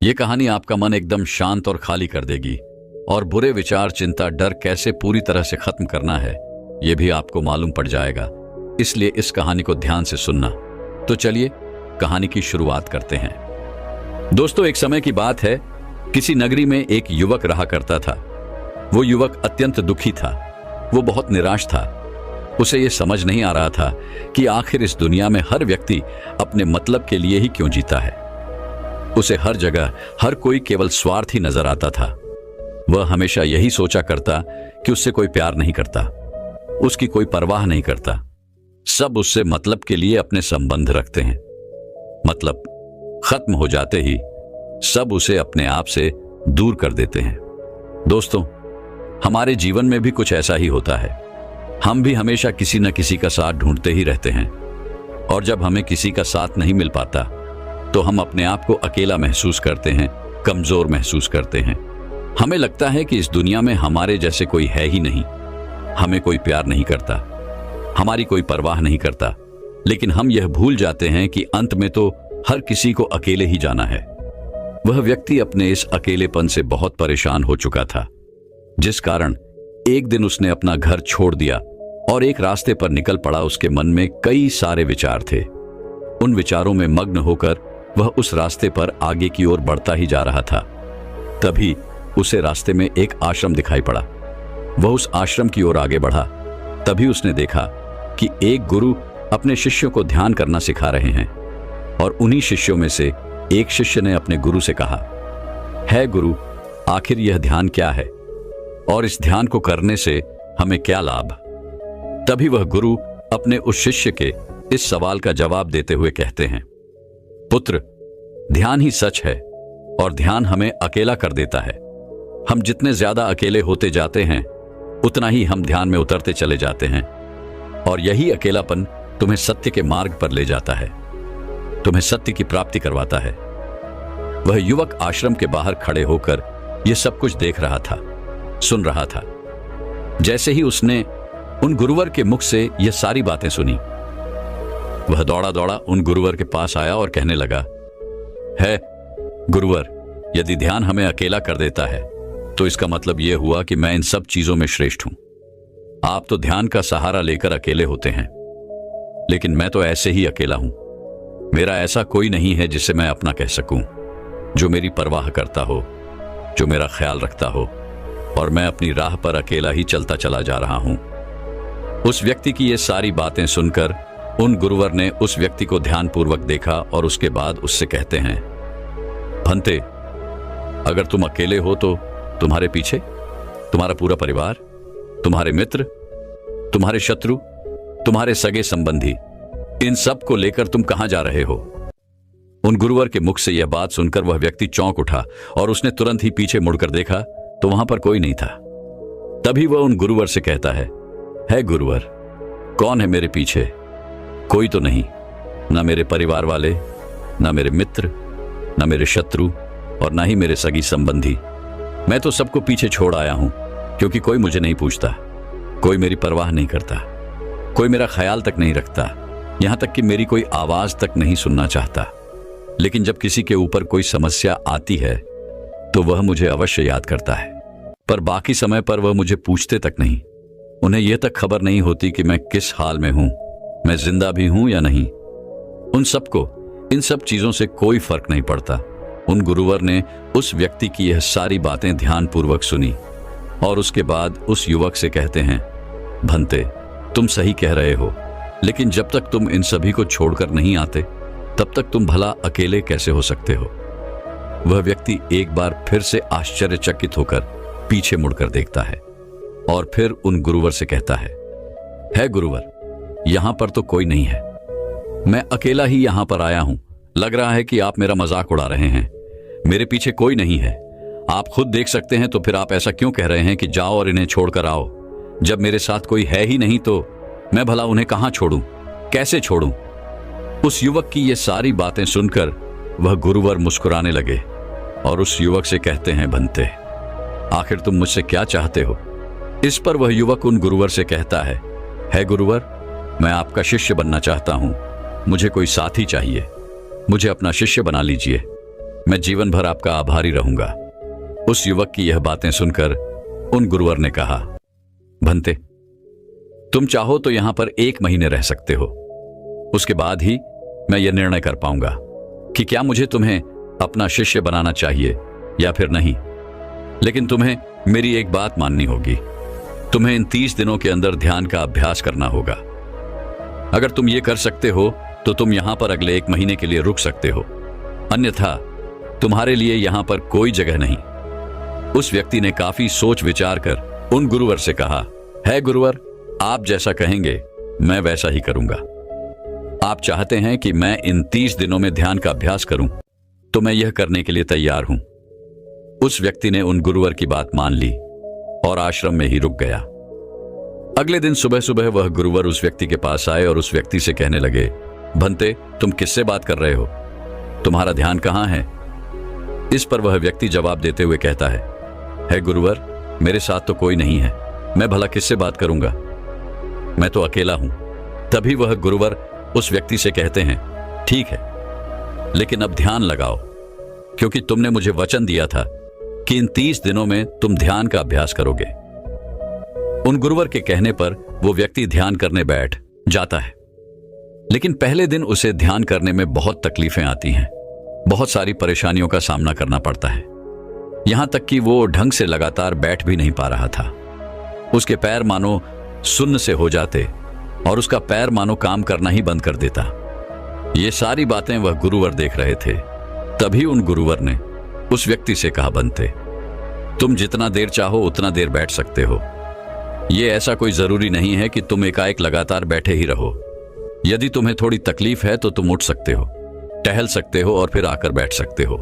ये कहानी आपका मन एकदम शांत और खाली कर देगी और बुरे विचार, चिंता, डर कैसे पूरी तरह से खत्म करना है ये भी आपको मालूम पड़ जाएगा। इसलिए इस कहानी को ध्यान से सुनना। तो चलिए कहानी की शुरुआत करते हैं। दोस्तों, एक समय की बात है, किसी नगरी में एक युवक रहा करता था। वो युवक अत्यंत दुखी था। वो बहुत निराश था। उसे ये समझ नहीं आ रहा था कि आखिर इस दुनिया में हर व्यक्ति अपने मतलब के लिए ही क्यों जीता है। उसे हर जगह हर कोई केवल स्वार्थी नजर आता था। वह हमेशा यही सोचा करता कि उससे कोई प्यार नहीं करता, उसकी कोई परवाह नहीं करता। सब उससे मतलब के लिए अपने संबंध रखते हैं। मतलब खत्म हो जाते ही सब उसे अपने आप से दूर कर देते हैं। दोस्तों, हमारे जीवन में भी कुछ ऐसा ही होता है। हम भी हमेशा किसी न किसी का साथ ढूंढते ही रहते हैं, और जब हमें किसी का साथ नहीं मिल पाता तो हम अपने आप को अकेला महसूस करते हैं, कमजोर महसूस करते हैं। हमें लगता है कि इस दुनिया में हमारे जैसे कोई है ही नहीं। हमें कोई प्यार नहीं करता, हमारी कोई परवाह नहीं करता। लेकिन हम यह भूल जाते हैं कि अंत में तो हर किसी को अकेले ही जाना है। वह व्यक्ति अपने इस अकेलेपन से बहुत परेशान हो चुका था, जिस कारण एक दिन उसने अपना घर छोड़ दिया और एक रास्ते पर निकल पड़ा। उसके मन में कई सारे विचार थे। उन विचारों में मग्न होकर वह उस रास्ते पर आगे की ओर बढ़ता ही जा रहा था। तभी उसे रास्ते में एक आश्रम दिखाई पड़ा। वह उस आश्रम की ओर आगे बढ़ा। तभी उसने देखा कि एक गुरु अपने शिष्यों को ध्यान करना सिखा रहे हैं, और उन्हीं शिष्यों में से एक शिष्य ने अपने गुरु से कहा, है गुरु, आखिर यह ध्यान क्या है और इस ध्यान को करने से हमें क्या लाभ? तभी वह गुरु अपने उस शिष्य के इस सवाल का जवाब देते हुए कहते हैं, पुत्र, ध्यान ही सच है और ध्यान हमें अकेला कर देता है। हम जितने ज्यादा अकेले होते जाते हैं उतना ही हम ध्यान में उतरते चले जाते हैं, और यही अकेलापन तुम्हें सत्य के मार्ग पर ले जाता है, तुम्हें सत्य की प्राप्ति करवाता है। वह युवक आश्रम के बाहर खड़े होकर यह सब कुछ देख रहा था, सुन रहा था। जैसे ही उसने उन गुरुवर के मुख से यह सारी बातें सुनी, वह दौड़ा दौड़ा उन गुरुवर के पास आया और कहने लगा, है गुरुवर, यदि ध्यान हमें अकेला कर देता है तो इसका मतलब यह हुआ कि मैं इन सब चीजों में श्रेष्ठ हूं। आप तो ध्यान का सहारा लेकर अकेले होते हैं, लेकिन मैं तो ऐसे ही अकेला हूं। मेरा ऐसा कोई नहीं है जिसे मैं अपना कह सकूं, जो मेरी परवाह करता हो, जो मेरा ख्याल रखता हो, और मैं अपनी राह पर अकेला ही चलता चला जा रहा हूं। उस व्यक्ति की ये सारी बातें सुनकर उन गुरुवर ने उस व्यक्ति को ध्यानपूर्वक देखा और उसके बाद उससे कहते हैं, भंते, अगर तुम अकेले हो तो तुम्हारे पीछे तुम्हारा पूरा परिवार, तुम्हारे मित्र, तुम्हारे शत्रु, तुम्हारे सगे संबंधी, इन सब को लेकर तुम कहां जा रहे हो? उन गुरुवर के मुख से यह बात सुनकर वह व्यक्ति चौंक उठा और उसने तुरंत ही पीछे मुड़कर देखा तो वहां पर कोई नहीं था। तभी वह उन गुरुवर से कहता है गुरुवर, कौन है मेरे पीछे? कोई तो नहीं, ना मेरे परिवार वाले, ना मेरे मित्र, ना मेरे शत्रु, और ना ही मेरे सगी संबंधी। मैं तो सबको पीछे छोड़ आया हूं, क्योंकि कोई मुझे नहीं पूछता, कोई मेरी परवाह नहीं करता, कोई मेरा ख्याल तक नहीं रखता, यहां तक कि मेरी कोई आवाज तक नहीं सुनना चाहता। लेकिन जब किसी के ऊपर कोई समस्या आती है तो वह मुझे अवश्य याद करता है, पर बाकी समय पर वह मुझे पूछते तक नहीं। उन्हें यह तक खबर नहीं होती कि मैं किस हाल में हूं, मैं जिंदा भी हूं या नहीं। उन सबको इन सब चीजों से कोई फर्क नहीं पड़ता। उन गुरुवर ने उस व्यक्ति की यह सारी बातें ध्यानपूर्वक सुनी और उसके बाद उस युवक से कहते हैं, भंते, तुम सही कह रहे हो, लेकिन जब तक तुम इन सभी को छोड़कर नहीं आते तब तक तुम भला अकेले कैसे हो सकते हो? वह व्यक्ति एक बार फिर से आश्चर्यचकित होकर पीछे मुड़कर देखता है और फिर उन गुरुवर से कहता है गुरुवर, यहां पर तो कोई नहीं है, मैं अकेला ही यहां पर आया हूं। लग रहा है कि आप मेरा मजाक उड़ा रहे हैं। मेरे पीछे कोई नहीं है, आप खुद देख सकते हैं, तो फिर आप ऐसा क्यों कह रहे हैं कि जाओ और इन्हें छोड़कर आओ? जब मेरे साथ कोई है ही नहीं तो मैं भला उन्हें कहां छोड़ूं, कैसे छोड़ूं? उस युवक की ये सारी बातें सुनकर वह गुरुवर मुस्कुराने लगे और उस युवक से कहते हैं, भंते, आखिर तुम मुझसे क्या चाहते हो? इस पर वह युवक उन गुरुवर से कहता है गुरुवर, मैं आपका शिष्य बनना चाहता हूं, मुझे कोई साथी चाहिए, मुझे अपना शिष्य बना लीजिए। मैं जीवन भर आपका आभारी रहूंगा। उस युवक की यह बातें सुनकर उन गुरुवर ने कहा, भंते, तुम चाहो तो यहां पर 1 महीने रह सकते हो। उसके बाद ही मैं यह निर्णय कर पाऊंगा कि क्या मुझे तुम्हें अपना शिष्य बनाना चाहिए या फिर नहीं। लेकिन तुम्हें मेरी एक बात माननी होगी। तुम्हें इन 30 दिनों के अंदर ध्यान का अभ्यास करना होगा। अगर तुम ये कर सकते हो तो तुम यहां पर अगले 1 महीने के लिए रुक सकते हो, अन्यथा तुम्हारे लिए यहां पर कोई जगह नहीं। उस व्यक्ति ने काफी सोच विचार कर उन गुरुवर से कहा, है गुरुवर, आप जैसा कहेंगे मैं वैसा ही करूंगा। आप चाहते हैं कि मैं इन 30 दिनों में ध्यान का अभ्यास करूं, तो मैं यह करने के लिए तैयार हूं। उस व्यक्ति ने उन गुरुवर की बात मान ली और आश्रम में ही रुक गया। अगले दिन सुबह सुबह वह गुरुवर उस व्यक्ति के पास आए और उस व्यक्ति से कहने लगे, भंते, तुम किससे बात कर रहे हो? तुम्हारा ध्यान कहां है? इस पर वह व्यक्ति जवाब देते हुए कहता है गुरुवर, मेरे साथ तो कोई नहीं है, मैं भला किससे बात करूंगा, मैं तो अकेला हूं। तभी वह गुरुवर उस व्यक्ति से कहते हैं, ठीक है, लेकिन अब ध्यान लगाओ, क्योंकि तुमने मुझे वचन दिया था कि इन 30 दिनों में तुम ध्यान का अभ्यास करोगे। उन गुरुवर के कहने पर वो व्यक्ति ध्यान करने बैठ जाता है। लेकिन पहले दिन उसे ध्यान करने में बहुत तकलीफें आती हैं, बहुत सारी परेशानियों का सामना करना पड़ता है। यहां तक कि वो ढंग से लगातार बैठ भी नहीं पा रहा था। उसके पैर मानो सुन्न से हो जाते और उसका पैर मानो काम करना ही बंद कर देता। ये सारी बातें वह गुरुवर देख रहे थे। तभी उन गुरुवर ने उस व्यक्ति से कहा, बनते, तुम जितना देर चाहो उतना देर बैठ सकते हो। यह ऐसा कोई जरूरी नहीं है कि तुम एकाएक लगातार बैठे ही रहो। यदि तुम्हें थोड़ी तकलीफ है तो तुम उठ सकते हो, टहल सकते हो और फिर आकर बैठ सकते हो।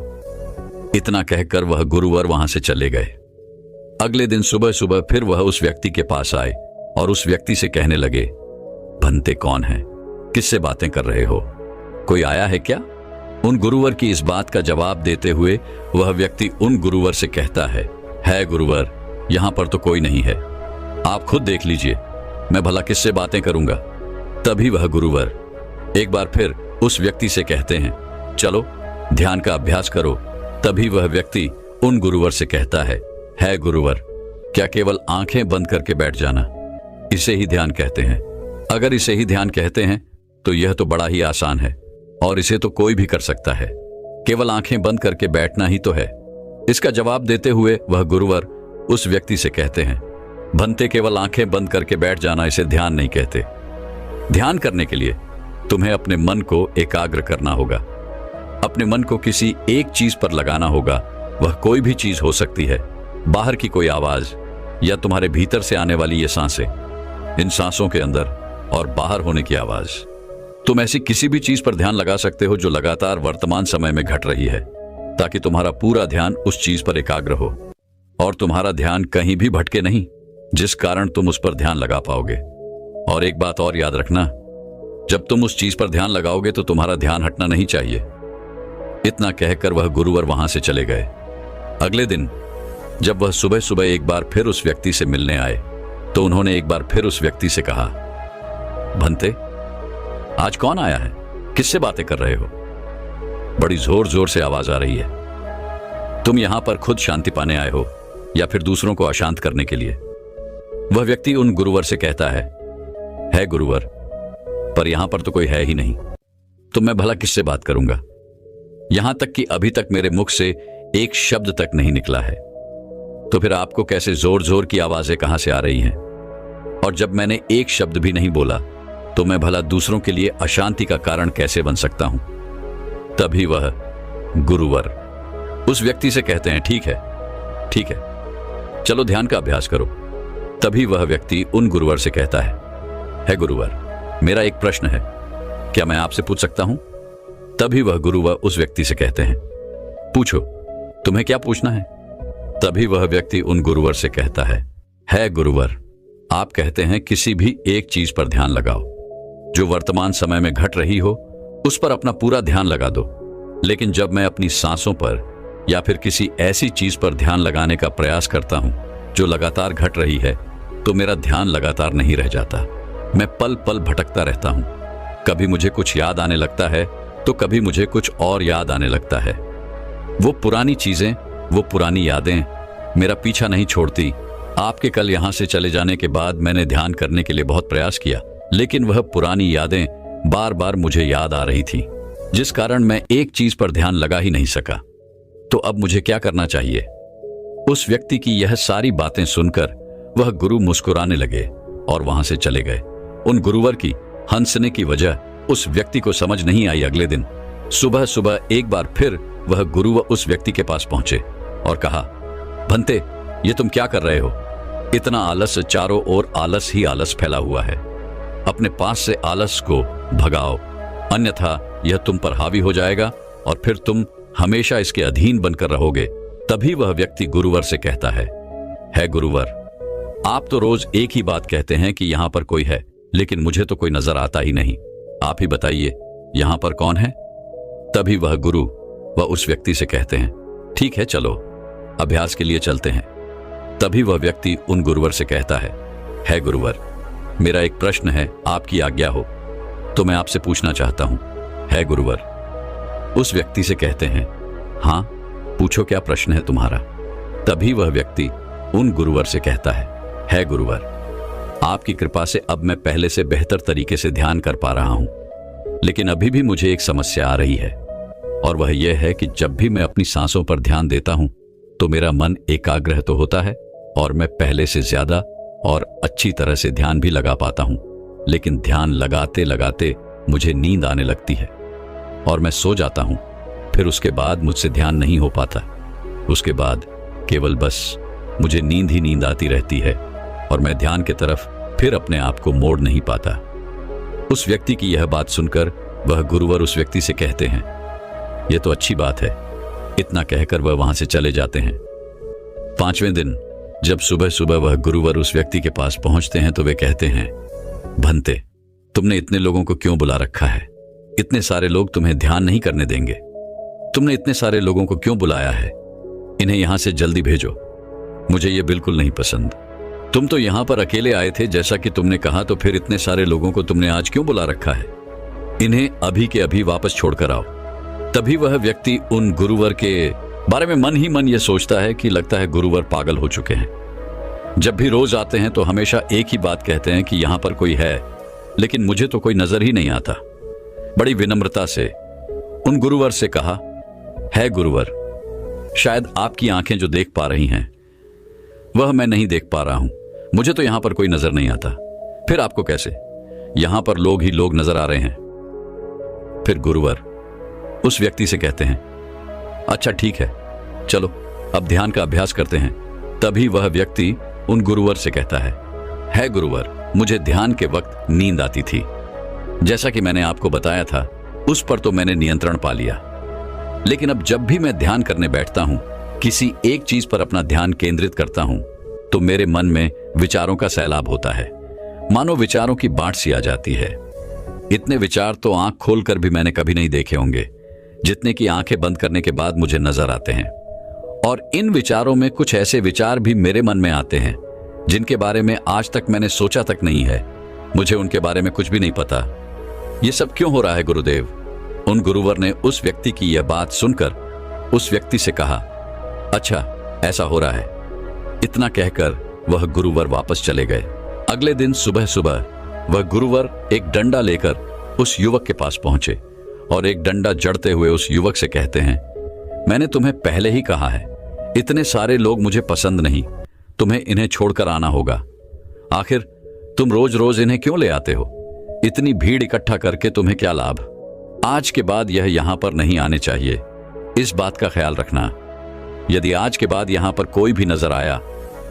इतना कहकर वह गुरुवर वहां से चले गए। अगले दिन सुबह सुबह फिर वह उस व्यक्ति के पास आए और उस व्यक्ति से कहने लगे, भंते कौन है? किससे बातें कर रहे हो? कोई आया है क्या? उन गुरुवर की इस बात का जवाब देते हुए वह व्यक्ति उन गुरुवर से कहता है गुरुवर, यहां पर तो कोई नहीं है, आप खुद देख लीजिए, मैं भला किससे बातें करूंगा। तभी वह गुरुवर एक बार फिर उस व्यक्ति से कहते हैं, चलो ध्यान का अभ्यास करो। तभी वह व्यक्ति उन गुरुवर से कहता है गुरुवर, क्या केवल आंखें बंद करके बैठ जाना, इसे ही ध्यान कहते हैं? अगर इसे ही ध्यान कहते हैं तो यह तो बड़ा ही आसान है और इसे तो कोई भी कर सकता है, केवल आंखें बंद करके बैठना ही तो है। इसका जवाब देते हुए वह गुरुवर उस व्यक्ति से कहते हैं, भंते, केवल आंखें बंद करके बैठ जाना इसे ध्यान नहीं कहते। ध्यान करने के लिए तुम्हें अपने मन को एकाग्र करना होगा, अपने मन को किसी एक चीज पर लगाना होगा। वह कोई भी चीज हो सकती है, बाहर की कोई आवाज या तुम्हारे भीतर से आने वाली ये सांसें, इन सांसों के अंदर और बाहर होने की आवाज। तुम ऐसी किसी भी चीज पर ध्यान लगा सकते हो जो लगातार वर्तमान समय में घट रही है, ताकि तुम्हारा पूरा ध्यान उस चीज पर एकाग्र हो और तुम्हारा ध्यान कहीं भी भटके नहीं, जिस कारण तुम उस पर ध्यान लगा पाओगे। और एक बात और याद रखना, जब तुम उस चीज पर ध्यान लगाओगे तो तुम्हारा ध्यान हटना नहीं चाहिए। इतना कहकर वह गुरुवर वहां से चले गए। अगले दिन जब वह सुबह सुबह एक बार फिर उस व्यक्ति से मिलने आए तो उन्होंने एक बार फिर उस व्यक्ति से कहा, भंते, आज कौन आया है? किससे बातें कर रहे हो? बड़ी जोर जोर से आवाज आ रही है। तुम यहां पर खुद शांति पाने आए हो या फिर दूसरों को अशांत करने के लिए? वह व्यक्ति उन गुरुवर से कहता है गुरुवर, पर यहां पर तो कोई है ही नहीं, तो मैं भला किससे बात करूंगा? यहां तक कि अभी तक मेरे मुख से एक शब्द तक नहीं निकला है, तो फिर आपको कैसे जोर जोर की आवाजें कहां से आ रही हैं? और जब मैंने एक शब्द भी नहीं बोला तो मैं भला दूसरों के लिए अशांति का कारण कैसे बन सकता हूं? तभी वह गुरुवर उस व्यक्ति से कहते हैं, ठीक है, चलो ध्यान का अभ्यास करो। तभी वह व्यक्ति उन गुरुवर से कहता है गुरुवर, मेरा एक प्रश्न है, क्या मैं आपसे पूछ सकता हूं? तभी वह गुरुवर उस व्यक्ति से कहते हैं, पूछो, तुम्हें क्या पूछना है? तभी वह व्यक्ति उन गुरुवर से कहता है गुरुवर, आप कहते हैं किसी भी एक चीज पर ध्यान लगाओ जो वर्तमान समय में घट रही हो, उस पर अपना पूरा ध्यान लगा दो। लेकिन जब मैं अपनी सांसों पर या फिर किसी ऐसी चीज पर ध्यान लगाने का प्रयास करता हूं जो लगातार घट रही है, तो मेरा ध्यान लगातार नहीं रह जाता। मैं पल पल भटकता रहता हूं। कभी मुझे कुछ याद आने लगता है तो कभी मुझे कुछ और याद आने लगता है। वो पुरानी चीजें, वो पुरानी यादें मेरा पीछा नहीं छोड़ती। आपके कल यहां से चले जाने के बाद मैंने ध्यान करने के लिए बहुत प्रयास किया, लेकिन वह पुरानी यादें बार बार मुझे याद आ रही थी, जिस कारण मैं एक चीज पर ध्यान लगा ही नहीं सका। तो अब मुझे क्या करना चाहिए? उस व्यक्ति की यह सारी बातें सुनकर वह गुरु मुस्कुराने लगे और वहां से चले गए। उन गुरुवर की हंसने की वजह उस व्यक्ति को समझ नहीं आई। अगले दिन सुबह सुबह एक बार फिर वह गुरु उस व्यक्ति के पास पहुंचे और कहा, भंते, ये तुम क्या कर रहे हो? इतना आलस, चारों ओर आलस ही आलस फैला हुआ है। अपने पास से आलस को भगाओ, अन्यथा यह तुम पर हावी हो जाएगा और फिर तुम हमेशा इसके अधीन बनकर रहोगे। तभी वह व्यक्ति गुरुवर से कहता है गुरुवर, आप तो रोज एक ही बात कहते हैं कि यहां पर कोई है, लेकिन मुझे तो कोई नजर आता ही नहीं। आप ही बताइए, यहां पर कौन है? तभी वह गुरु वह उस व्यक्ति से कहते हैं, ठीक है, चलो अभ्यास के लिए चलते हैं। तभी वह व्यक्ति उन गुरुवर से कहता है गुरुवर, मेरा एक प्रश्न है, आपकी आज्ञा हो तो मैं आपसे पूछना चाहता हूं। है गुरुवर। उस व्यक्ति से कहते हैं, हाँ पूछो, क्या प्रश्न है तुम्हारा? तभी वह व्यक्ति उन गुरुवर से कहता है गुरुवर, आपकी कृपा से अब मैं पहले से बेहतर तरीके से ध्यान कर पा रहा हूं, लेकिन अभी भी मुझे एक समस्या आ रही है, और वह यह है कि जब भी मैं अपनी सांसों पर ध्यान देता हूं तो मेरा मन एकाग्र तो होता है और मैं पहले से ज्यादा और अच्छी तरह से ध्यान भी लगा पाता हूं, लेकिन ध्यान लगाते लगाते मुझे नींद आने लगती है और मैं सो जाता हूं। फिर उसके बाद मुझसे ध्यान नहीं हो पाता। उसके बाद केवल बस मुझे नींद ही नींद आती रहती है और मैं ध्यान की तरफ फिर अपने आप को मोड़ नहीं पाता। उस व्यक्ति की यह बात सुनकर वह गुरुवर उस व्यक्ति से कहते हैं, यह तो अच्छी बात है। इतना कहकर वह वहां से चले जाते हैं। 5वें दिन जब सुबह सुबह वह गुरुवर उस व्यक्ति के पास पहुंचते हैं तो वे कहते हैं, भंते, तुमने इतने लोगों को क्यों बुला रखा है? इतने सारे लोग तुम्हें ध्यान नहीं करने देंगे। तुमने इतने सारे लोगों को क्यों बुलाया है? इन्हें यहां से जल्दी भेजो। मुझे ये बिल्कुल नहीं पसंद। तुम तो यहां पर अकेले आए थे जैसा कि तुमने कहा, तो फिर इतने सारे लोगों को तुमने आज क्यों बुला रखा है? इन्हें अभी के अभी वापस छोड़कर आओ। तभी वह व्यक्ति उन गुरुवर के बारे में मन ही मन ये सोचता है कि लगता है गुरुवर पागल हो चुके हैं। जब भी रोज आते हैं तो हमेशा एक ही बात कहते हैं कि यहां पर कोई है, लेकिन मुझे तो कोई नजर ही नहीं आता। बड़ी विनम्रता से उन गुरुवर से कहा, है गुरुवर, शायद आपकी आंखें जो देख पा रही हैं वह मैं नहीं देख पा रहा हूं। मुझे तो यहां पर कोई नजर नहीं आता। फिर आपको कैसे? यहां पर लोग ही लोग नजर आ रहे हैं। फिर गुरुवर उस व्यक्ति से कहते हैं, अच्छा ठीक है, चलो अब ध्यान का अभ्यास करते हैं। तभी वह व्यक्ति उन गुरुवर से कहता है गुरुवर, मुझे ध्यान के वक्त नींद आती थी। जैसा कि मैंने आपको बताया था, उस पर तो मैंने नियंत्रण पा लिया, लेकिन अब जब भी मैं ध्यान करने बैठता हूं, किसी एक चीज पर अपना ध्यान केंद्रित करता हूं, तो मेरे मन में विचारों का सैलाब होता है। मानो विचारों की बाढ़ सी आ जाती है। इतने विचार तो आंख खोलकर भी मैंने कभी नहीं देखे होंगे, जितने की आंखें बंद करने के बाद मुझे नजर आते हैं। और इन विचारों में कुछ ऐसे विचार भी मेरे मन में आते हैं जिनके बारे में आज तक मैंने सोचा तक नहीं है। मुझे उनके बारे में कुछ भी नहीं पता। ये सब क्यों हो रहा है गुरुदेव? उन गुरुवर ने उस व्यक्ति की यह बात सुनकर उस व्यक्ति से कहा, अच्छा ऐसा हो रहा है। इतना कहकर वह गुरुवर वापस चले गए। अगले दिन सुबह सुबह वह गुरुवर एक डंडा लेकर उस युवक के पास पहुंचे और एक डंडा जड़ते हुए उस युवक से कहते हैं, मैंने तुम्हें पहले ही कहा है, इतने सारे लोग मुझे पसंद नहीं, तुम्हें इन्हें छोड़कर आना होगा। आखिर तुम रोज रोज इन्हें क्यों ले आते हो? इतनी भीड़ इकट्ठा करके तुम्हें क्या लाभ? आज के बाद यह यहां पर नहीं आने चाहिए। इस बात का ख्याल रखना। यदि आज के बाद यहां पर कोई भी नजर आया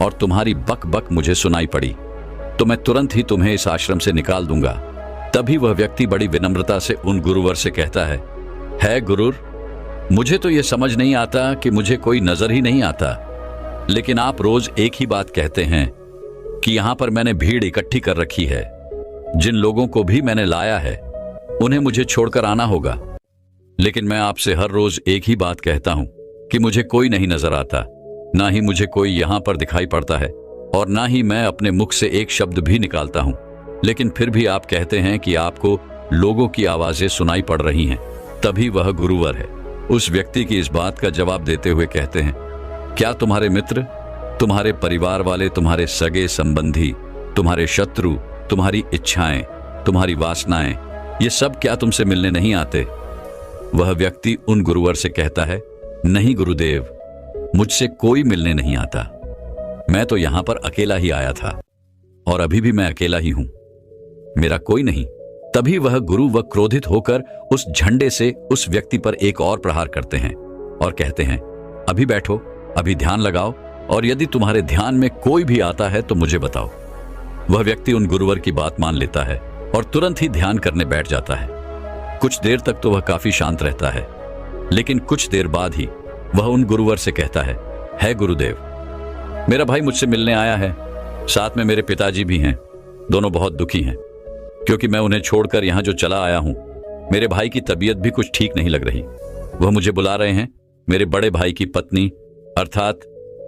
और तुम्हारी बक बक मुझे सुनाई पड़ी तो मैं तुरंत ही तुम्हें इस आश्रम से निकाल दूंगा। तभी वह व्यक्ति बड़ी विनम्रता से उन गुरुवर से कहता है गुरुर, मुझे तो यह समझ नहीं आता कि मुझे कोई नजर ही नहीं आता, लेकिन आप रोज एक ही बात कहते हैं कि यहां पर मैंने भीड़ इकट्ठी कर रखी है। जिन लोगों को भी मैंने लाया है उन्हें मुझे छोड़कर आना होगा, लेकिन मैं आपसे हर रोज एक ही बात कहता हूं कि मुझे कोई नहीं नजर आता, ना ही मुझे कोई यहां पर दिखाई पड़ता है और ना ही मैं अपने मुख से एक शब्द भी निकालता हूं, लेकिन फिर भी आप कहते हैं कि आपको लोगों की आवाजें सुनाई पड़ रही हैं। तभी वह गुरुवर उस व्यक्ति की इस बात का जवाब देते हुए कहते हैं, क्या तुम्हारे मित्र, तुम्हारे परिवार वाले, तुम्हारे सगे संबंधी, तुम्हारे शत्रु, तुम्हारी इच्छाएं, तुम्हारी वासनाएं, ये सब क्या तुमसे मिलने नहीं आते? वह व्यक्ति उन गुरुवर से कहता है, नहीं गुरुदेव, मुझसे कोई मिलने नहीं आता। मैं तो यहां पर अकेला ही आया था और अभी भी मैं अकेला ही हूं, मेरा कोई नहीं। तभी वह गुरु व क्रोधित होकर उस झंडे से उस व्यक्ति पर एक और प्रहार करते हैं और कहते हैं, अभी बैठो, अभी ध्यान लगाओ, और यदि तुम्हारे ध्यान में कोई भी आता है तो मुझे बताओ। वह व्यक्ति उन गुरुवर की बात मान लेता है और तुरंत ही ध्यान करने बैठ जाता है। कुछ देर तक तो वह काफी शांत रहता है, लेकिन कुछ देर बाद ही वह उन गुरुवर से कहता है गुरुदेव, मेरा भाई मुझसे मिलने आया है, साथ में मेरे पिताजी भी हैं। दोनों बहुत दुखी हैं क्योंकि मैं उन्हें छोड़कर यहां जो चला आया हूं। मेरे भाई की तबीयत भी कुछ ठीक नहीं लग रही। वह मुझे बुला रहे हैं। मेरे बड़े भाई की पत्नी अर्थात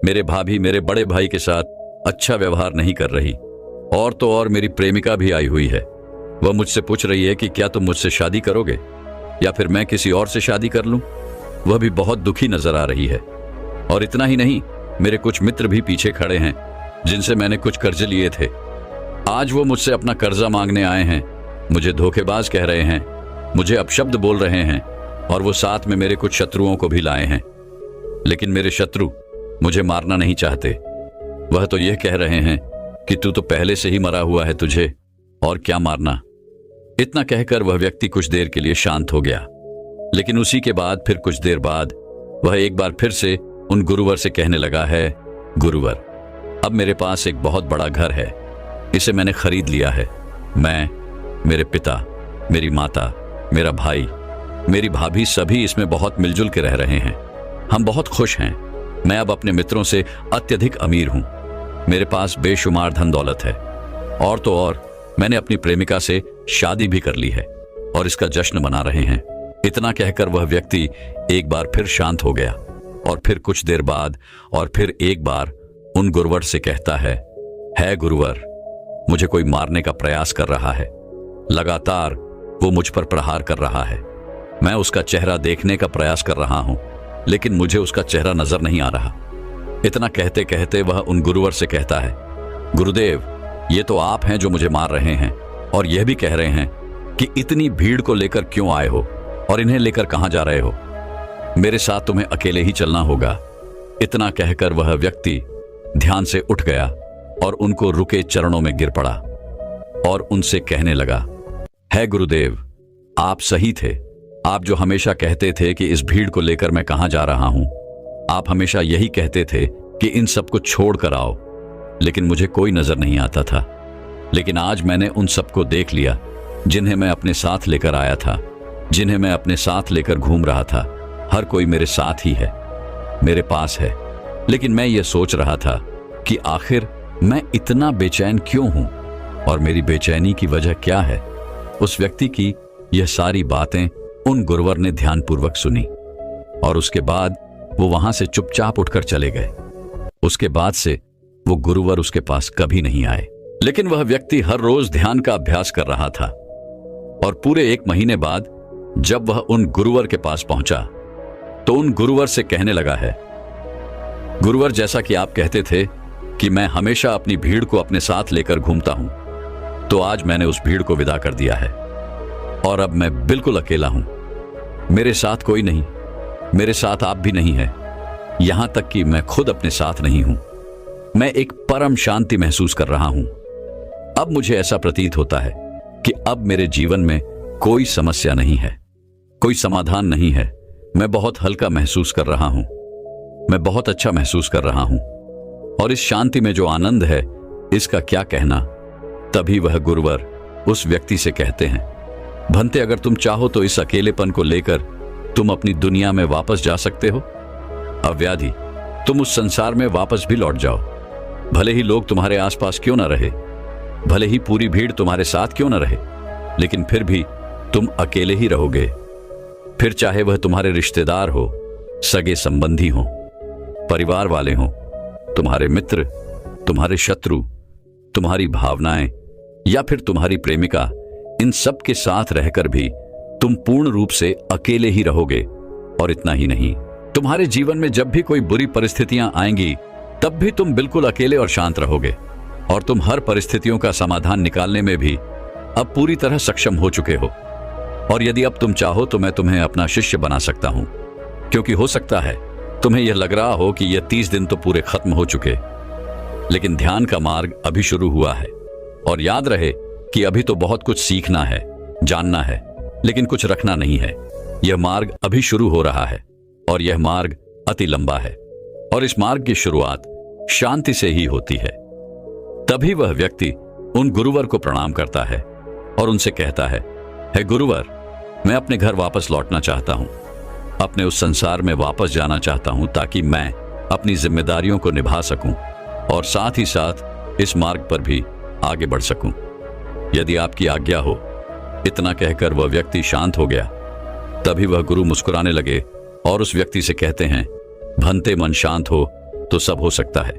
मेरे भाभी मेरे बड़े भाई के साथ अच्छा व्यवहार नहीं कर रही, और तो और मेरी प्रेमिका भी आई हुई है। वह मुझसे पूछ रही है कि क्या तुम मुझसे शादी करोगे या फिर मैं किसी और से शादी कर लूं। वह भी बहुत दुखी नजर आ रही है। और इतना ही नहीं, मेरे कुछ मित्र भी पीछे खड़े हैं जिनसे मैंने कुछ कर्जे लिए थे। आज वो मुझसे अपना कर्जा मांगने आए हैं, मुझे धोखेबाज कह रहे हैं, मुझे अपशब्द बोल रहे हैं, और वो साथ में मेरे कुछ शत्रुओं को भी लाए हैं। लेकिन मेरे शत्रु मुझे मारना नहीं चाहते। वह तो यह कह रहे हैं कि तू तो पहले से ही मरा हुआ है, तुझे और क्या मारना। इतना कहकर वह व्यक्ति कुछ देर के लिए शांत हो गया, लेकिन उसी के बाद फिर कुछ देर बाद वह एक बार फिर से उन गुरुवर से कहने लगा है, गुरुवर, अब मेरे पास एक बहुत बड़ा घर है, इसे मैंने खरीद लिया है। मैं, मेरे पिता, मेरी माता, मेरा भाई, मेरी भाभी सभी इसमें बहुत मिलजुल के रह रहे हैं। हम बहुत खुश हैं। मैं अब अपने मित्रों से अत्यधिक अमीर हूं। मेरे पास बेशुमार धन दौलत है, और तो और मैंने अपनी प्रेमिका से शादी भी कर ली है और इसका जश्न मना रहे हैं। इतना कहकर वह व्यक्ति एक बार फिर शांत हो गया और फिर कुछ देर बाद और फिर एक बार उन गुरुवर से कहता है गुरुवर, मुझे कोई मारने का प्रयास कर रहा है। लगातार वो मुझ पर प्रहार कर रहा है। मैं उसका चेहरा देखने का प्रयास कर रहा हूं, लेकिन मुझे उसका चेहरा नजर नहीं आ रहा। इतना कहते कहते वह उन गुरुवर से कहता है, गुरुदेव, ये तो आप हैं जो मुझे मार रहे हैं और यह भी कह रहे हैं कि इतनी भीड़ को लेकर क्यों आए हो और इन्हें लेकर कहां जा रहे हो। मेरे साथ तुम्हें अकेले ही चलना होगा। इतना कहकर वह व्यक्ति ध्यान से उठ गया और उनको रुके चरणों में गिर पड़ा और उनसे कहने लगा, है गुरुदेव, आप सही थे। आप जो हमेशा कहते थे कि इस भीड़ को लेकर मैं कहां जा रहा हूं, आप हमेशा यही कहते थे कि इन सबको छोड़ कर आओ, लेकिन मुझे कोई नजर नहीं आता था। लेकिन आज मैंने उन सबको देख लिया जिन्हें मैं अपने साथ लेकर आया था, जिन्हें मैं अपने साथ लेकर घूम रहा था। हर कोई मेरे साथ ही है, मेरे पास है। लेकिन मैं ये सोच रहा था कि आखिर मैं इतना बेचैन क्यों हूं और मेरी बेचैनी की वजह क्या है। उस व्यक्ति की यह सारी बातें उन गुरुवर ने ध्यानपूर्वक सुनी और उसके बाद वो वहां से चुपचाप उठकर चले गए। उसके बाद से वो गुरुवर उसके पास कभी नहीं आए। लेकिन वह व्यक्ति हर रोज ध्यान का अभ्यास कर रहा था और पूरे 1 महीने बाद जब वह उन गुरुवर के पास पहुंचा तो उन गुरुवर से कहने लगा है, गुरुवर, जैसा कि आप कहते थे कि मैं हमेशा अपनी भीड़ को अपने साथ लेकर घूमता हूं, तो आज मैंने उस भीड़ को विदा कर दिया है और अब मैं बिल्कुल अकेला हूं। मेरे साथ कोई नहीं, मेरे साथ आप भी नहीं है, यहां तक कि मैं खुद अपने साथ नहीं हूं। मैं एक परम शांति महसूस कर रहा हूं। अब मुझे ऐसा प्रतीत होता है कि अब मेरे जीवन में कोई समस्या नहीं है, कोई समाधान नहीं है। मैं बहुत हल्का महसूस कर रहा हूं, मैं बहुत अच्छा महसूस कर रहा हूं और इस शांति में जो आनंद है इसका क्या कहना। तभी वह गुरुवर उस व्यक्ति से कहते हैं, भंते, अगर तुम चाहो तो इस अकेलेपन को लेकर तुम अपनी दुनिया में वापस जा सकते हो। अव्याधि, तुम उस संसार में वापस भी लौट जाओ। भले ही लोग तुम्हारे आसपास क्यों ना रहे, भले ही पूरी भीड़ तुम्हारे साथ क्यों ना रहे, लेकिन फिर भी तुम अकेले ही रहोगे। फिर चाहे वह तुम्हारे रिश्तेदार हो, सगे संबंधी हो, परिवार वाले हो, तुम्हारे मित्र, तुम्हारे शत्रु, तुम्हारी भावनाएं या फिर तुम्हारी प्रेमिका, इन सब के साथ रहकर भी तुम पूर्ण रूप से अकेले ही रहोगे। और इतना ही नहीं, तुम्हारे जीवन में जब भी कोई बुरी परिस्थितियां आएंगी तब भी तुम बिल्कुल अकेले और शांत रहोगे, और तुम हर परिस्थितियों का समाधान निकालने में भी अब पूरी तरह सक्षम हो चुके हो। और यदि अब तुम चाहो तो मैं तुम्हें अपना शिष्य बना सकता हूं, क्योंकि हो सकता है तुम्हें यह लग रहा हो कि यह 30 दिन तो पूरे खत्म हो चुके, लेकिन ध्यान का मार्ग अभी शुरू हुआ है। और याद रहे कि अभी तो बहुत कुछ सीखना है, जानना है, लेकिन कुछ रखना नहीं है। यह मार्ग अभी शुरू हो रहा है और यह मार्ग अति लंबा है, और इस मार्ग की शुरुआत शांति से ही होती है। तभी वह व्यक्ति उन गुरुवर को प्रणाम करता है और उनसे कहता है, हे गुरुवर, मैं अपने घर वापस लौटना चाहता हूं, अपने उस संसार में वापस जाना चाहता हूं, ताकि मैं अपनी जिम्मेदारियों को निभा सकूं और साथ ही साथ इस मार्ग पर भी आगे बढ़ सकूं। यदि आपकी आज्ञा हो। इतना कहकर वह व्यक्ति शांत हो गया। तभी वह गुरु मुस्कुराने लगे और उस व्यक्ति से कहते हैं, भंते मन शांत हो तो सब हो सकता है।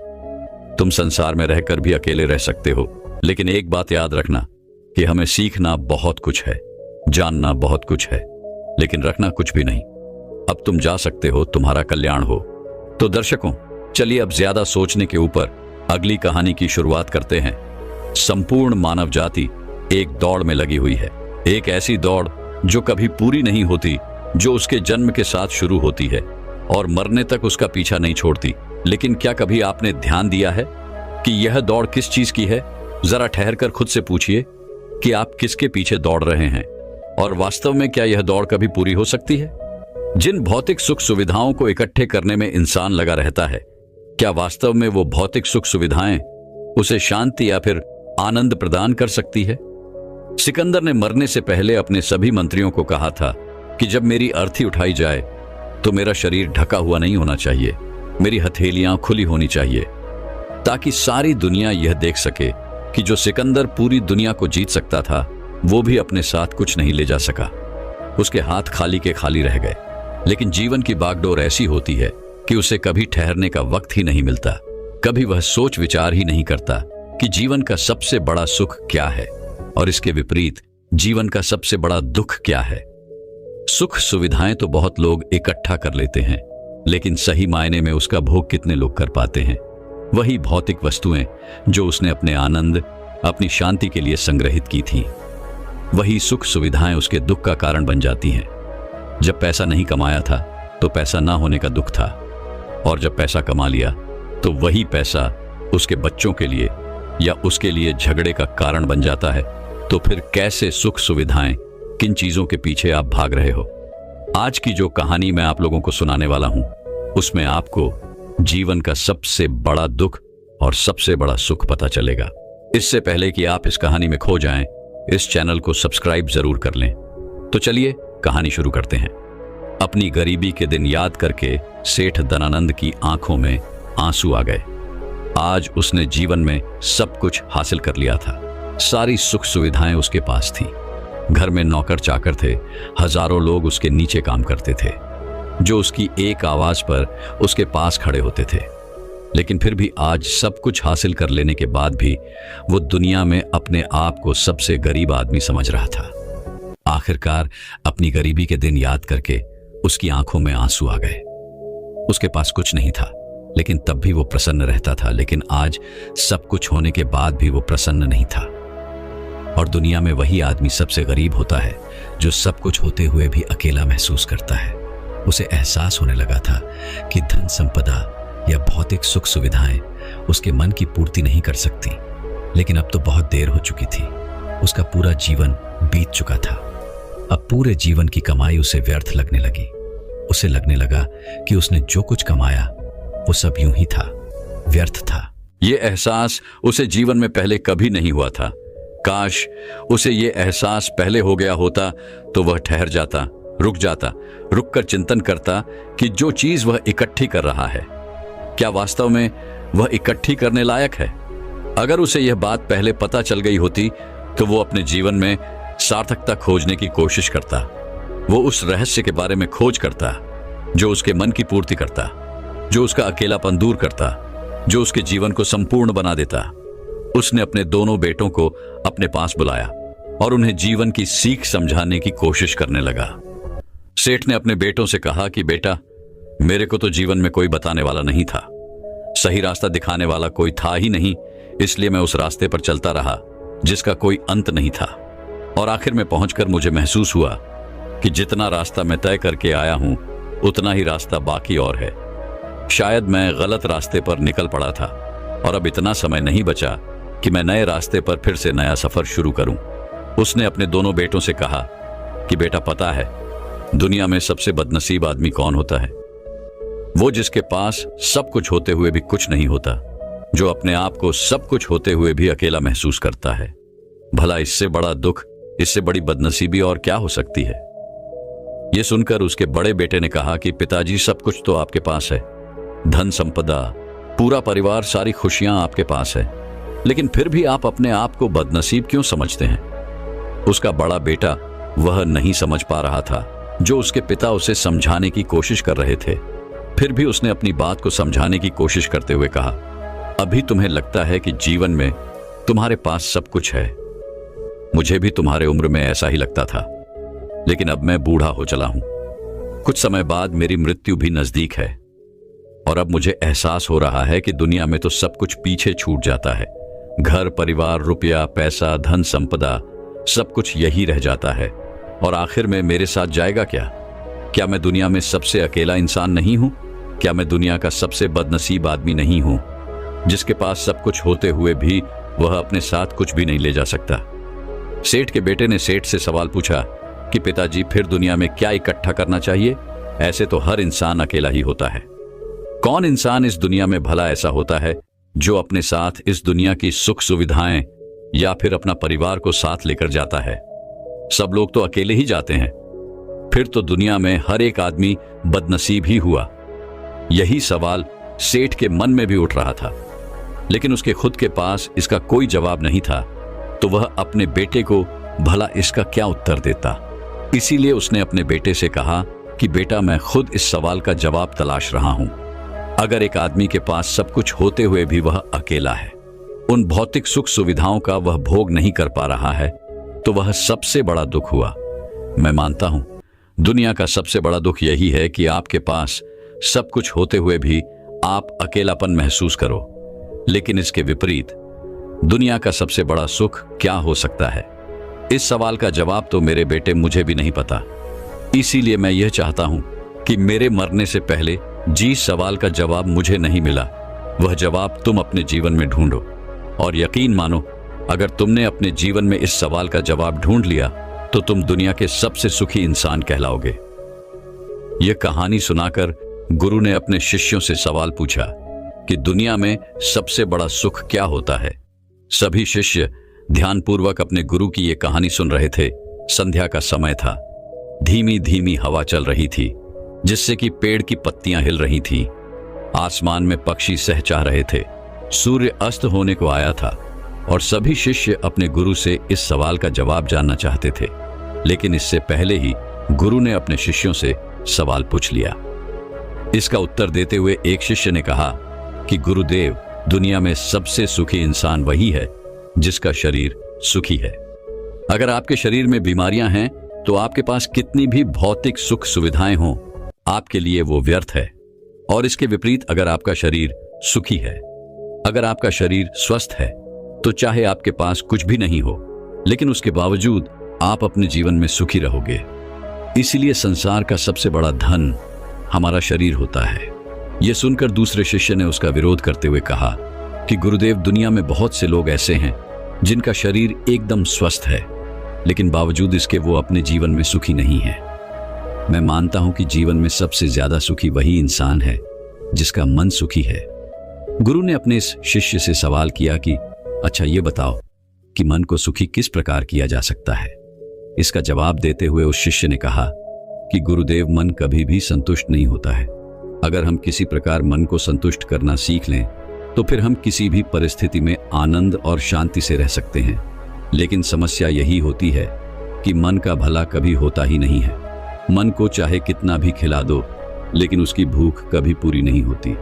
तुम संसार में रहकर भी अकेले रह सकते हो, लेकिन एक बात याद रखना कि हमें सीखना बहुत कुछ है, जानना बहुत कुछ है, लेकिन रखना कुछ भी नहीं। अब तुम जा सकते हो, तुम्हारा कल्याण हो। तो दर्शकों, चलिए अब ज्यादा सोचने के ऊपर अगली कहानी की शुरुआत करते हैं। संपूर्ण मानव जाति एक दौड़ में लगी हुई है, एक ऐसी दौड़ जो कभी पूरी नहीं होती, जो उसके जन्म के साथ शुरू होती है और मरने तक उसका पीछा नहीं छोड़ती। लेकिन क्या कभी आपने ध्यान दिया है कि यह दौड़ किस चीज की है? जरा ठहरकर खुद से पूछिए कि आप किसके पीछे दौड़ रहे हैं, और वास्तव में क्या यह दौड़ कभी पूरी हो सकती है? जिन भौतिक सुख सुविधाओं को इकट्ठे करने में इंसान लगा रहता है, क्या वास्तव में वो भौतिक सुख सुविधाएं उसे शांति या फिर आनंद प्रदान कर सकती है? सिकंदर ने मरने से पहले अपने सभी मंत्रियों को कहा था कि जब मेरी अर्थी उठाई जाए तो मेरा शरीर ढका हुआ नहीं होना चाहिए, मेरी हथेलियां खुली होनी चाहिए, ताकि सारी दुनिया यह देख सके कि जो सिकंदर पूरी दुनिया को जीत सकता था, वो भी अपने साथ कुछ नहीं ले जा सका। उसके हाथ खाली के खाली रह गए। लेकिन जीवन की बागडोर ऐसी होती है कि उसे कभी ठहरने का वक्त ही नहीं मिलता। कभी वह सोच विचार ही नहीं करता कि जीवन का सबसे बड़ा सुख क्या है, और इसके विपरीत जीवन का सबसे बड़ा दुख क्या है। सुख सुविधाएं तो बहुत लोग इकट्ठा कर लेते हैं, लेकिन सही मायने में उसका भोग कितने लोग कर पाते हैं? वही भौतिक वस्तुएं जो उसने अपने आनंद, अपनी शांति के लिए संग्रहित की थी, वही सुख सुविधाएं उसके दुख का कारण बन जाती हैं। जब पैसा नहीं कमाया था तो पैसा ना होने का दुख था, और जब पैसा कमा लिया तो वही पैसा उसके बच्चों के लिए या उसके लिए झगड़े का कारण बन जाता है। तो फिर कैसे सुख सुविधाएं, किन चीजों के पीछे आप भाग रहे हो? आज की जो कहानी मैं आप लोगों को सुनाने वाला हूं, उसमें आपको जीवन का सबसे बड़ा दुख और सबसे बड़ा सुख पता चलेगा। इससे पहले कि आप इस कहानी में खो जाएं, इस चैनल को सब्सक्राइब जरूर कर लें। तो चलिए कहानी शुरू करते हैं। अपनी गरीबी के दिन याद करके सेठ धनानंद की आंखों में आंसू आ गए। आज उसने जीवन में सब कुछ हासिल कर लिया था। सारी सुख सुविधाएं उसके पास थी। घर में नौकर चाकर थे, हजारों लोग उसके नीचे काम करते थे, जो उसकी एक आवाज पर उसके पास खड़े होते थे। लेकिन फिर भी आज सब कुछ हासिल कर लेने के बाद भी वो दुनिया में अपने आप को सबसे गरीब आदमी समझ रहा था। आखिरकार अपनी गरीबी के दिन याद करके उसकी आंखों में आंसू आ गए। उसके पास कुछ नहीं था, लेकिन तब भी वो प्रसन्न रहता था। लेकिन आज सब कुछ होने के बाद भी वो प्रसन्न नहीं था। और दुनिया में वही आदमी सबसे गरीब होता है जो सब कुछ होते हुए भी अकेला महसूस करता है। उसे एहसास होने लगा था कि धन संपदा या भौतिक सुख सुविधाएं उसके मन की पूर्ति नहीं कर सकती। लेकिन अब तो बहुत देर हो चुकी थी। उसका पूरा जीवन बीत चुका था। अब पूरे जीवन की कमाई उसे व्यर्थ लगने लगी। उसे लगने लगा कि उसने जो कुछ कमाया वो सब यूं ही था, व्यर्थ था। ये एहसास उसे जीवन में पहले कभी नहीं हुआ था। काश उसे ये एहसास पहले हो गया होता तो वह ठहर जाता, रुक जाता, रुककर चिंतन करता कि जो चीज वह इकट्ठी कर रहा है, क्या वास्तव में वह इकट्ठी करने लायक है? अगर उसे यह बात पहले पता चल गई होती तो वो अपने जीवन में सार्थकता खोजने की कोशिश करता। वो उस रहस्य के बारे में खोज करता जो उसके मन की पूर्ति करता, जो उसका अकेलापन दूर करता, जो उसके जीवन को संपूर्ण बना देता। उसने अपने दोनों बेटों को अपने पास बुलाया और उन्हें जीवन की सीख समझाने की कोशिश करने लगा। सेठ ने अपने बेटों से कहा कि बेटा, मेरे को तो जीवन में कोई बताने वाला नहीं था, सही रास्ता दिखाने वाला कोई था ही नहीं, इसलिए मैं उस रास्ते पर चलता रहा जिसका कोई अंत नहीं था। और आखिर में पहुंचकर मुझे महसूस हुआ कि जितना रास्ता मैं तय करके आया हूं उतना ही रास्ता बाकी और है। शायद मैं गलत रास्ते पर निकल पड़ा था और अब इतना समय नहीं बचा कि मैं नए रास्ते पर फिर से नया सफर शुरू करूं। उसने अपने दोनों बेटों से कहा कि बेटा, पता है दुनिया में सबसे बदनसीब आदमी कौन होता है? वो जिसके पास सब कुछ होते हुए भी कुछ नहीं होता, जो अपने आप को सब कुछ होते हुए भी अकेला महसूस करता है। भला इससे बड़ा दुख, इससे बड़ी बदनसीबी और क्या हो सकती है? यह सुनकर उसके बड़े बेटे ने कहा कि पिताजी, सब कुछ तो आपके पास है, धन संपदा, पूरा परिवार, सारी खुशियां आपके पास है, लेकिन फिर भी आप अपने आप को बदनसीब क्यों समझते हैं? उसका बड़ा बेटा वह नहीं समझ पा रहा था जो उसके पिता उसे समझाने की कोशिश कर रहे थे। फिर भी उसने अपनी बात को समझाने की कोशिश करते हुए कहा, अभी तुम्हें लगता है कि जीवन में तुम्हारे पास सब कुछ है। मुझे भी तुम्हारे उम्र में ऐसा ही लगता था, लेकिन अब मैं बूढ़ा हो चला हूं। कुछ समय बाद मेरी मृत्यु भी नजदीक है और अब मुझे एहसास हो रहा है कि दुनिया में तो सब कुछ पीछे छूट जाता है। घर, परिवार, रुपया, पैसा, धन संपदा, सब कुछ यही रह जाता है और आखिर में मेरे साथ जाएगा क्या? क्या मैं दुनिया में सबसे अकेला इंसान नहीं हूं? क्या मैं दुनिया का सबसे बदनसीब आदमी नहीं हूं, जिसके पास सब कुछ होते हुए भी वह अपने साथ कुछ भी नहीं ले जा सकता? सेठ के बेटे ने सेठ से सवाल पूछा कि पिताजी, फिर दुनिया में क्या इकट्ठा करना चाहिए? ऐसे तो हर इंसान अकेला ही होता है। कौन इंसान इस दुनिया में भला ऐसा होता है जो अपने साथ इस दुनिया की सुख सुविधाएं या फिर अपना परिवार को साथ लेकर जाता है? सब लोग तो अकेले ही जाते हैं। फिर तो दुनिया में हर एक आदमी बदनसीब ही हुआ। यही सवाल सेठ के मन में भी उठ रहा था, लेकिन उसके खुद के पास इसका कोई जवाब नहीं था, तो वह अपने बेटे को भला इसका क्या उत्तर देता। इसीलिए उसने अपने बेटे से कहा कि बेटा, मैं खुद इस सवाल का जवाब तलाश रहा हूं। अगर एक आदमी के पास सब कुछ होते हुए भी वह अकेला है, उन भौतिक सुख सुविधाओं का वह भोग नहीं कर पा रहा है, तो वह सबसे बड़ा दुख हुआ। मैं मानता हूं दुनिया का सबसे बड़ा दुख यही है कि आपके पास सब कुछ होते हुए भी आप अकेलापन महसूस करो। लेकिन इसके विपरीत दुनिया का सबसे बड़ा सुख क्या हो सकता है? इस सवाल का जवाब तो मेरे बेटे मुझे भी नहीं पता। इसीलिए मैं यह चाहता हूं कि मेरे मरने से पहले जिस सवाल का जवाब मुझे नहीं मिला, वह जवाब तुम अपने जीवन में ढूंढो। और यकीन मानो, अगर तुमने अपने जीवन में इस सवाल का जवाब ढूंढ लिया तो तुम दुनिया के सबसे सुखी इंसान कहलाओगे। यह कहानी सुनाकर गुरु ने अपने शिष्यों से सवाल पूछा कि दुनिया में सबसे बड़ा सुख क्या होता है? सभी शिष्य ध्यानपूर्वक अपने गुरु की यह कहानी सुन रहे थे। संध्या का समय था। धीमी धीमी हवा चल रही थी, जिससे कि पेड़ की पत्तियां हिल रही थीं। आसमान में पक्षी सहचा रहे थे। सूर्य अस्त होने को आया था और सभी शिष्य अपने गुरु से इस सवाल का जवाब जानना चाहते थे। लेकिन इससे पहले ही गुरु ने अपने शिष्यों से सवाल पूछ लिया। इसका उत्तर देते हुए एक शिष्य ने कहा कि गुरुदेव, दुनिया में सबसे सुखी इंसान वही है जिसका शरीर सुखी है। अगर आपके शरीर में बीमारियां हैं तो आपके पास कितनी भी भौतिक सुख सुविधाएं हों, आपके लिए वो व्यर्थ है। और इसके विपरीत अगर आपका शरीर सुखी है, अगर आपका शरीर स्वस्थ है, तो चाहे आपके पास कुछ भी नहीं हो, लेकिन उसके बावजूद आप अपने जीवन में सुखी रहोगे। इसीलिए संसार का सबसे बड़ा धन हमारा शरीर होता है। यह सुनकर दूसरे शिष्य ने उसका विरोध करते हुए कहा कि गुरुदेव, दुनिया में बहुत से लोग ऐसे हैं जिनका शरीर एकदम स्वस्थ है, लेकिन बावजूद इसके वो अपने जीवन में सुखी नहीं है। मैं मानता हूं कि जीवन में सबसे ज्यादा सुखी वही इंसान है जिसका मन सुखी है। गुरु ने अपने इस शिष्य से सवाल किया कि अच्छा, ये बताओ कि मन को सुखी किस प्रकार किया जा सकता है? इसका जवाब देते हुए उस शिष्य ने कहा कि गुरुदेव, मन कभी भी संतुष्ट नहीं होता है। अगर हम किसी प्रकार मन को संतुष्ट करना सीख लें तो फिर हम किसी भी परिस्थिति में आनंद और शांति से रह सकते हैं। लेकिन समस्या यही होती है कि मन का भला कभी होता ही नहीं है। मन को चाहे कितना भी खिला दो, लेकिन उसकी भूख कभी पूरी नहीं होती।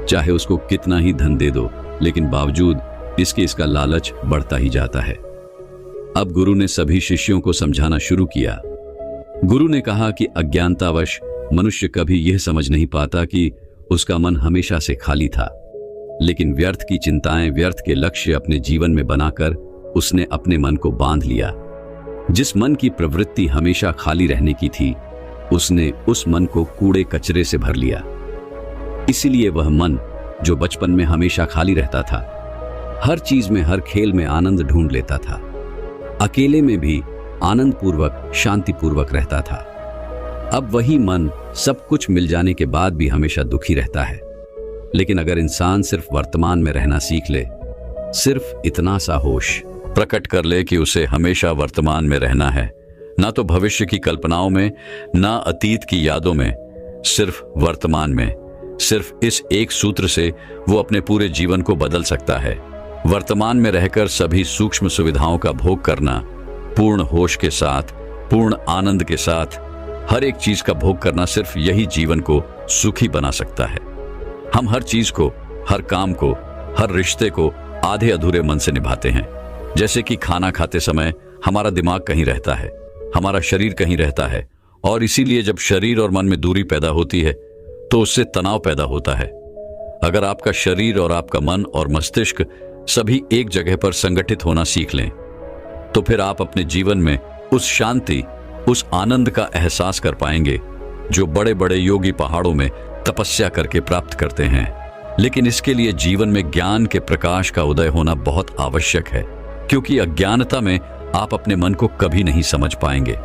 चाहे उसको कितना ही धन दे दो, लेकिन बावजूद इसका लालच बढ़ता ही जाता है। अब गुरु ने सभी शिष्यों को समझाना शुरू किया गुरु ने कहा कि अज्ञानतावश मनुष्य कभी यह समझ नहीं पाता कि उसका मन हमेशा से खाली था, लेकिन व्यर्थ की चिंताएं, व्यर्थ के लक्ष्य अपने जीवन में बनाकर उसने अपने मन को बांध लिया। जिस मन की प्रवृत्ति हमेशा खाली रहने की थी, उसने उस मन को कूड़े कचरे से भर लिया। इसीलिए वह मन जो बचपन में हमेशा खाली रहता था, हर चीज में, हर खेल में आनंद ढूंढ लेता था, अकेले में भी आनंद पूर्वक, शांति पूर्वक रहता था, अब वही मन सब कुछ मिल जाने के बाद भी हमेशा दुखी रहता है। लेकिन अगर इंसान सिर्फ वर्तमान में रहना सीख ले, सिर्फ इतना सा होश प्रकट कर ले कि उसे हमेशा वर्तमान में रहना है, ना तो भविष्य की कल्पनाओं में, ना अतीत की यादों में, सिर्फ वर्तमान में, सिर्फ इस एक सूत्र से वो अपने पूरे जीवन को बदल सकता है। वर्तमान में रहकर सभी सूक्ष्म सुविधाओं का भोग करना, पूर्ण होश के साथ, पूर्ण आनंद के साथ हर एक चीज का भोग करना, सिर्फ यही जीवन को सुखी बना सकता है। हम हर चीज को, हर काम को, हर रिश्ते को आधे अधूरे मन से निभाते हैं। जैसे कि खाना खाते समय हमारा दिमाग कहीं रहता है, हमारा शरीर कहीं रहता है, और इसीलिए जब शरीर और मन में दूरी पैदा होती है तो उससे तनाव पैदा होता है। अगर आपका शरीर और आपका मन और मस्तिष्क सभी एक जगह पर संगठित होना सीख लें, तो फिर आप अपने जीवन में उस शांति, उस आनंद का एहसास कर पाएंगे जो बड़े बड़े योगी पहाड़ों में तपस्या करके प्राप्त करते हैं। लेकिन इसके लिए जीवन में ज्ञान के प्रकाश का उदय होना बहुत आवश्यक है, क्योंकि अज्ञानता में आप अपने मन को कभी नहीं समझ पाएंगे।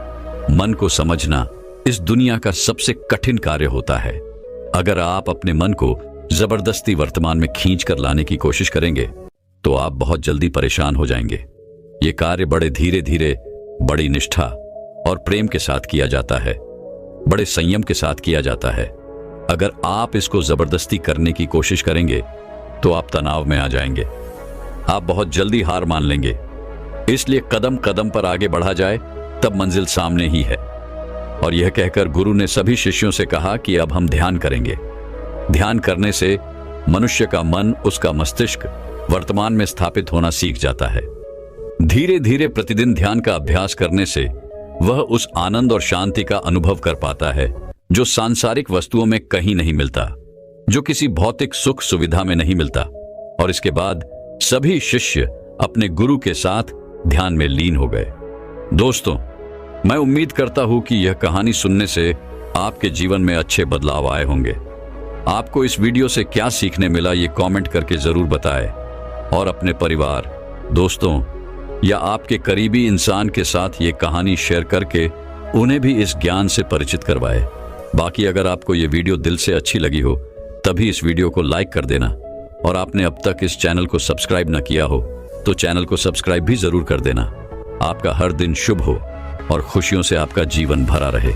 मन को समझना इस दुनिया का सबसे कठिन कार्य होता है। अगर आप अपने मन को जबरदस्ती वर्तमान में खींच कर लाने की कोशिश करेंगे तो आप बहुत जल्दी परेशान हो जाएंगे। ये कार्य बड़े धीरे धीरे, बड़ी निष्ठा और प्रेम के साथ किया जाता है, बड़े संयम के साथ किया जाता है। अगर आप इसको जबरदस्ती करने की कोशिश करेंगे तो आप तनाव में आ जाएंगे, आप बहुत जल्दी हार मान लेंगे। इसलिए कदम कदम पर आगे बढ़ा जाए तब मंजिल सामने ही है। और यह कहकर गुरु ने सभी शिष्यों से कहा कि अब हम ध्यान करेंगे। ध्यान करने से मनुष्य का मन, उसका मस्तिष्क वर्तमान में स्थापित होना सीख जाता है। धीरे धीरे प्रतिदिन ध्यान का अभ्यास करने से वह उस आनंद और शांति का अनुभव कर पाता है जो सांसारिक वस्तुओं में कहीं नहीं मिलता, जो किसी भौतिक सुख सुविधा में नहीं मिलता। और इसके बाद सभी शिष्य अपने गुरु के साथ ध्यान में लीन हो गए। दोस्तों, मैं उम्मीद करता हूं कि यह कहानी सुनने से आपके जीवन में अच्छे बदलाव आए होंगे। आपको इस वीडियो से क्या सीखने मिला, ये कमेंट करके जरूर बताएं, और अपने परिवार, दोस्तों या आपके करीबी इंसान के साथ ये कहानी शेयर करके उन्हें भी इस ज्ञान से परिचित करवाएं। बाकी अगर आपको ये वीडियो दिल से अच्छी लगी हो तभी इस वीडियो को लाइक कर देना, और आपने अब तक इस चैनल को सब्सक्राइब न किया हो तो चैनल को सब्सक्राइब भी जरूर कर देना। आपका हर दिन शुभ हो और खुशियों से आपका जीवन भरा रहे।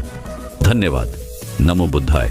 धन्यवाद। नमो बुद्धाय।